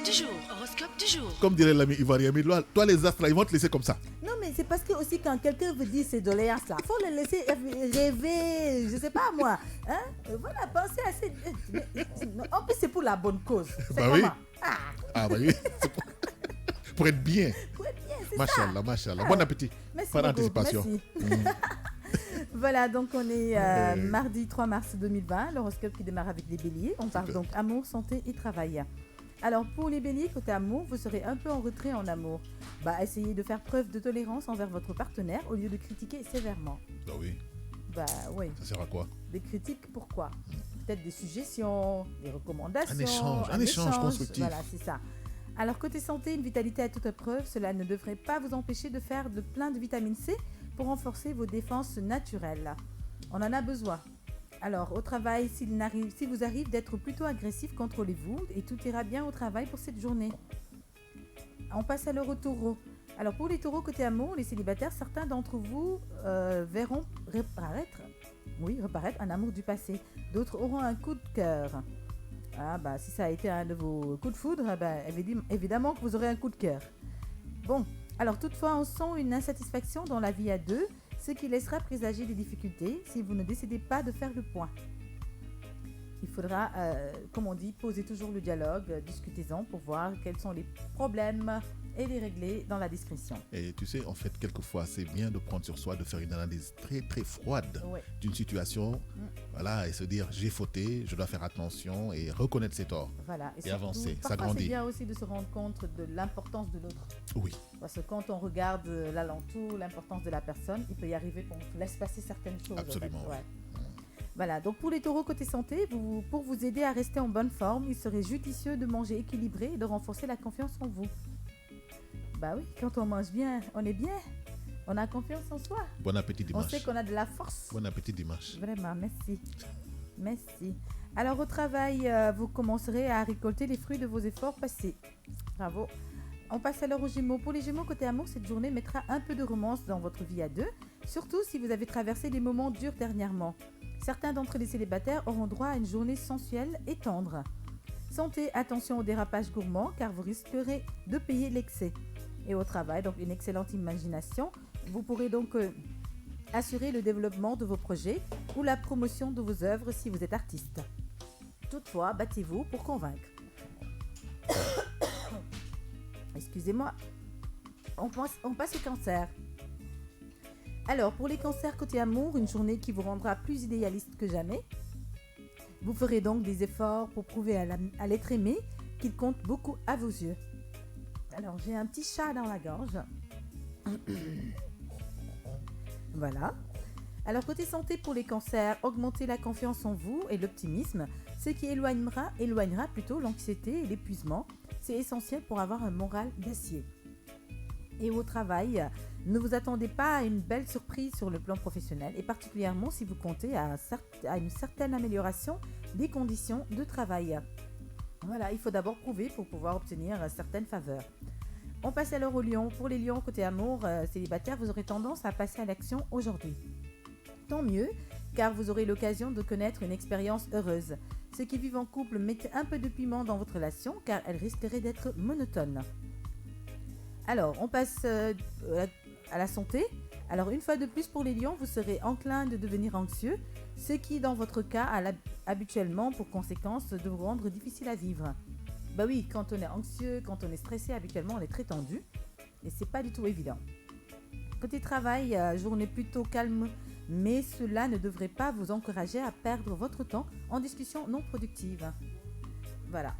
du jour, horoscope du jour. Comme dirait l'ami ivoirien, mais toi les astres là, ils vont te laisser comme ça. Non, mais c'est parce que aussi quand quelqu'un veut dire ses doléances là, il faut le laisser rêver, je sais pas moi. Hein? Voilà, penser à ces... En plus, c'est pour la bonne cause. C'est Bah comment? oui. Ah, Bah oui, c'est pour être bien. pour être bien, c'est ça. Machallah, machallah. Bon appétit. Merci Par beaucoup, anticipation. merci. Voilà, donc on est mardi 3 mars 2020, l'horoscope qui démarre avec les béliers. On parle donc amour, santé et travail. Alors pour les béliers, côté amour, vous serez un peu en retrait en amour. Essayez de faire preuve de tolérance envers votre partenaire au lieu de critiquer sévèrement. Bah oui, Oui, ça sert à quoi? des critiques, pourquoi? Peut-être des suggestions, des recommandations. Un échange constructif. Voilà, c'est ça. Alors côté santé, une vitalité à toute épreuve, cela ne devrait pas vous empêcher de faire de plein de vitamine C pour renforcer vos défenses naturelles. On en a besoin. Alors au travail, s'il vous arrive d'être plutôt agressif, contrôlez-vous et tout ira bien au travail pour cette journée. On passe alors aux taureaux. Alors pour les taureaux côté amour, les célibataires, certains d'entre vous verront reparaître un amour du passé. D'autres auront un coup de cœur. Si ça a été un de vos coups de foudre, évidemment que vous aurez un coup de cœur. Bon, alors toutefois, on sent une insatisfaction dans la vie à deux, ce qui laissera présager des difficultés si vous ne décidez pas de faire le point. Il faudra, comme on dit, poser toujours le dialogue, discutez-en pour voir quels sont les problèmes et les régler dans la discrétion. Et tu sais, en fait, quelquefois, c'est bien de prendre sur soi, de faire une analyse très très froide d'une situation, voilà, et se dire j'ai fauté, je dois faire attention et reconnaître ses torts. Voilà, et avancer, parfois, s'agrandir. C'est bien aussi de se rendre compte de l'importance de l'autre. Oui. Parce que quand on regarde l'alentour, l'importance de la personne, il peut y arriver qu'on laisse passer certaines choses. Absolument. En fait. Voilà, donc pour les taureaux côté santé, pour vous aider à rester en bonne forme, il serait judicieux de manger équilibré et de renforcer la confiance en vous. Bah oui, quand on mange bien, on est bien. On a confiance en soi. Bon appétit dimanche. On sait qu'on a de la force. Bon appétit dimanche. Vraiment, merci. Merci. Alors au travail, vous commencerez à récolter les fruits de vos efforts passés. Bravo. On passe alors aux Gémeaux. Pour les Gémeaux côté amour, cette journée mettra un peu de romance dans votre vie à deux, surtout si vous avez traversé des moments durs dernièrement. Certains d'entre les célibataires auront droit à une journée sensuelle et tendre. Santé, attention au dérapage gourmand car vous risquerez de payer l'excès. Et au travail, donc une excellente imagination. Vous pourrez donc assurer le développement de vos projets ou la promotion de vos œuvres si vous êtes artiste. Toutefois, battez-vous pour convaincre. Excusez-moi. On passe au cancer. Alors, pour les cancers côté amour, une journée qui vous rendra plus idéaliste que jamais. Vous ferez donc des efforts pour prouver à l'être aimé qu'il compte beaucoup à vos yeux. Alors, j'ai un petit chat dans la gorge. Voilà. Alors, côté santé pour les cancers, augmentez la confiance en vous et l'optimisme, ce qui éloignera plutôt l'anxiété et l'épuisement. C'est essentiel pour avoir un moral d'acier. Et au travail, ne vous attendez pas à une belle surprise sur le plan professionnel, et particulièrement si vous comptez à une certaine amélioration des conditions de travail. Voilà, il faut d'abord prouver pour pouvoir obtenir certaines faveurs. On passe alors aux lions. Pour les lions, côté amour, célibataire, vous aurez tendance à passer à l'action aujourd'hui. Tant mieux, car vous aurez l'occasion de connaître une expérience heureuse. Ceux qui vivent en couple, mettez un peu de piment dans votre relation, car elle risquerait d'être monotone. Alors, on passe à la santé. Alors, une fois de plus, pour les lions, vous serez enclin de devenir anxieux, ce qui, dans votre cas, a habituellement pour conséquence de vous rendre difficile à vivre. Bah oui, quand on est anxieux, quand on est stressé, habituellement, on est très tendu. Et c'est pas du tout évident. Côté travail, journée plutôt calme, mais cela ne devrait pas vous encourager à perdre votre temps en discussions non productives. Voilà.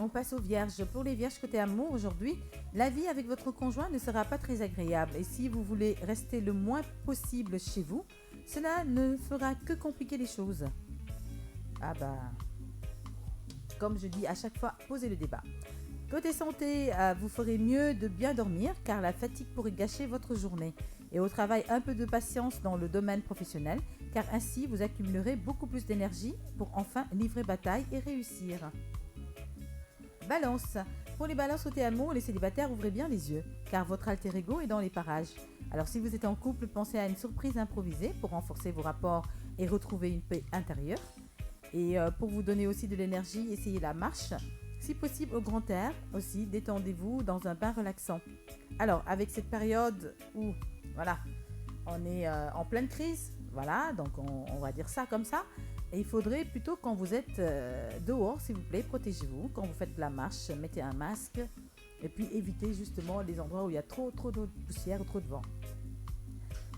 On passe aux vierges. Pour les vierges côté amour, aujourd'hui, la vie avec votre conjoint ne sera pas très agréable. Et si vous voulez rester le moins possible chez vous, cela ne fera que compliquer les choses. Comme je dis à chaque fois, posez le débat. Côté santé, vous ferez mieux de bien dormir car la fatigue pourrait gâcher votre journée. Et au travail, un peu de patience dans le domaine professionnel car ainsi vous accumulerez beaucoup plus d'énergie pour enfin livrer bataille et réussir. Balance. Pour les balances côté amour, les célibataires, ouvrez bien les yeux car votre alter ego est dans les parages. Alors si vous êtes en couple, pensez à une surprise improvisée pour renforcer vos rapports et retrouver une paix intérieure. Et pour vous donner aussi de l'énergie, essayez la marche. Si possible au grand air aussi, détendez-vous dans un bain relaxant. Alors avec cette période où voilà, on est en pleine crise, voilà, donc on va dire ça comme ça. Et il faudrait plutôt quand vous êtes dehors, s'il vous plaît, protégez-vous. Quand vous faites de la marche, mettez un masque et puis évitez justement les endroits où il y a trop de poussière ou trop de vent.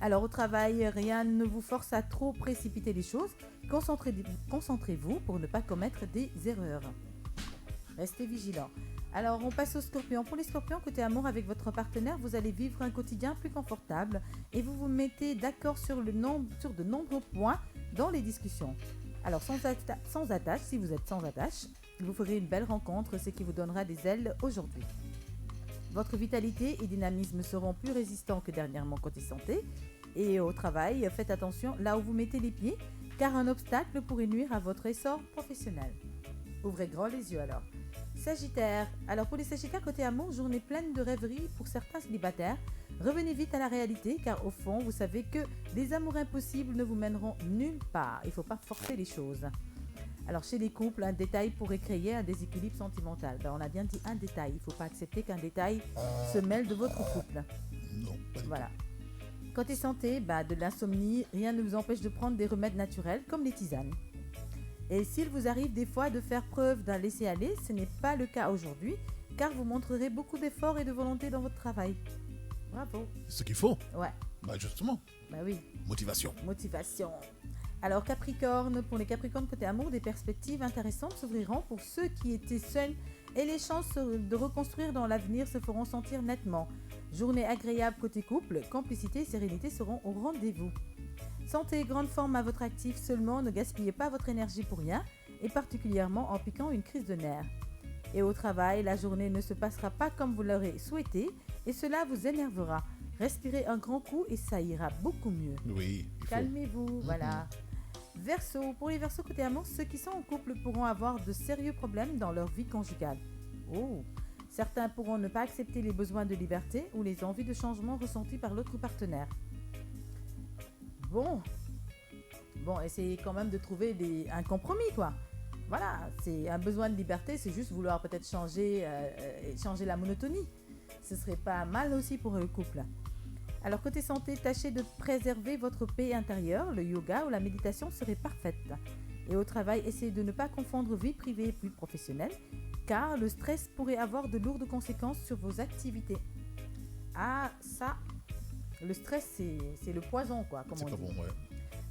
Alors au travail, rien ne vous force à trop précipiter les choses. Concentrez-vous pour ne pas commettre des erreurs. Restez vigilants. Alors on passe aux scorpions. Pour les scorpions, côté amour avec votre partenaire, vous allez vivre un quotidien plus confortable et vous vous mettez d'accord sur de nombreux points dans les discussions. Alors sans attache, si vous êtes sans attache, vous ferez une belle rencontre, ce qui vous donnera des ailes aujourd'hui. Votre vitalité et dynamisme seront plus résistants que dernièrement côté santé. Et au travail, faites attention là où vous mettez les pieds, car un obstacle pourrait nuire à votre essor professionnel. Ouvrez grand les yeux alors. Sagittaire. Alors pour les Sagittaires côté amour, journée pleine de rêveries pour certains célibataires. Revenez vite à la réalité, car au fond, vous savez que les amours impossibles ne vous mèneront nulle part. Il ne faut pas forcer les choses. Alors chez les couples, un détail pourrait créer un déséquilibre sentimental. On a bien dit un détail. Il ne faut pas accepter qu'un détail se mêle de votre couple. Non, pas du voilà. Côté santé, de l'insomnie, rien ne vous empêche de prendre des remèdes naturels comme les tisanes. Et s'il vous arrive des fois de faire preuve d'un laisser-aller, ce n'est pas le cas aujourd'hui, car vous montrerez beaucoup d'efforts et de volonté dans votre travail. Bravo. C'est ce qu'il faut. Ouais. Justement. Oui. Motivation. Alors Capricorne, pour les Capricornes côté amour, des perspectives intéressantes s'ouvriront pour ceux qui étaient seuls et les chances de reconstruire dans l'avenir se feront sentir nettement. Journée agréable côté couple, complicité et sérénité seront au rendez-vous. Santé et grande forme à votre actif, seulement ne gaspillez pas votre énergie pour rien, et particulièrement en piquant une crise de nerfs. Et au travail, la journée ne se passera pas comme vous l'aurez souhaité, et cela vous énervera. Respirez un grand coup et ça ira beaucoup mieux. Oui. Calmez-vous, voilà. Verseau, pour les Verseaux côté amour, ceux qui sont en couple pourront avoir de sérieux problèmes dans leur vie conjugale. Certains pourront ne pas accepter les besoins de liberté ou les envies de changement ressentis par l'autre partenaire. Bon, essayez quand même de trouver un compromis, quoi. Voilà, c'est un besoin de liberté, c'est juste vouloir peut-être changer la monotonie. Ce serait pas mal aussi pour le couple. Alors côté santé, tâchez de préserver votre paix intérieure, le yoga ou la méditation serait parfaite. Et au travail, essayez de ne pas confondre vie privée et vie professionnelle, car le stress pourrait avoir de lourdes conséquences sur vos activités. Ah, ça, le stress, c'est le poison, quoi, comme on dit. Bon, ouais.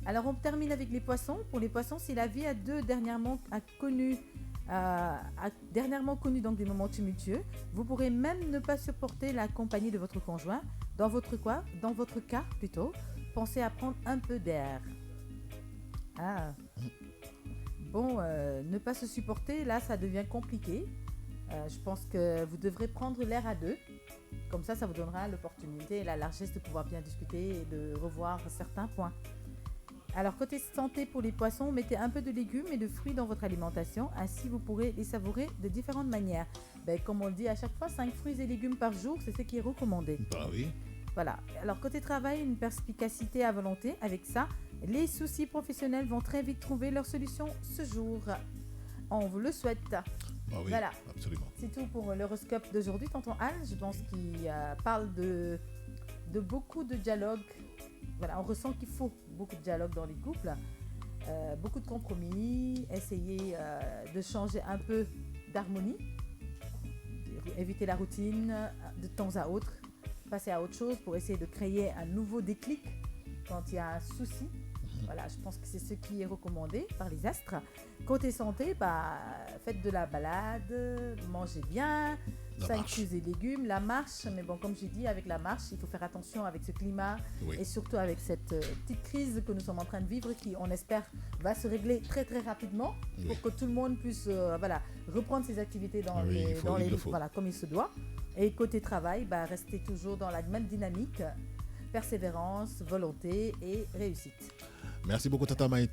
Alors on termine avec les poissons. Pour les poissons, si la vie a dernièrement connu donc des moments tumultueux, vous pourrez même ne pas supporter la compagnie de votre conjoint. Dans votre cas, pensez à prendre un peu d'air. Ne pas se supporter, là, ça devient compliqué. Je pense que vous devrez prendre l'air à deux. Comme ça vous donnera l'opportunité et la largesse de pouvoir bien discuter et de revoir certains points. Alors, côté santé pour les poissons, mettez un peu de légumes et de fruits dans votre alimentation. Ainsi, vous pourrez les savourer de différentes manières. Comme on le dit à chaque fois, 5 fruits et légumes par jour, c'est ce qui est recommandé. Oui. Voilà. Alors, côté travail, une perspicacité à volonté. Avec ça, les soucis professionnels vont très vite trouver leur solution ce jour. On vous le souhaite. Oui, voilà. Absolument. C'est tout pour l'horoscope d'aujourd'hui, tonton Al. Je pense qu'il parle de beaucoup de dialogue. Voilà, on ressent qu'il faut beaucoup de dialogue dans les couples, beaucoup de compromis, essayer de changer un peu d'harmonie, éviter la routine de temps à autre, passer à autre chose pour essayer de créer un nouveau déclic quand il y a un souci. Voilà, je pense que c'est ce qui est recommandé par les astres. Côté santé, faites de la balade, mangez bien, 5 fruits et légumes, la marche. Mais bon, comme j'ai dit, avec la marche, il faut faire attention avec ce climat et surtout avec cette petite crise que nous sommes en train de vivre qui, on espère, va se régler très très rapidement pour que tout le monde puisse reprendre ses activités comme il se doit. Et côté travail, restez toujours dans la même dynamique, persévérance, volonté et réussite. Merci beaucoup, Tata Maïté.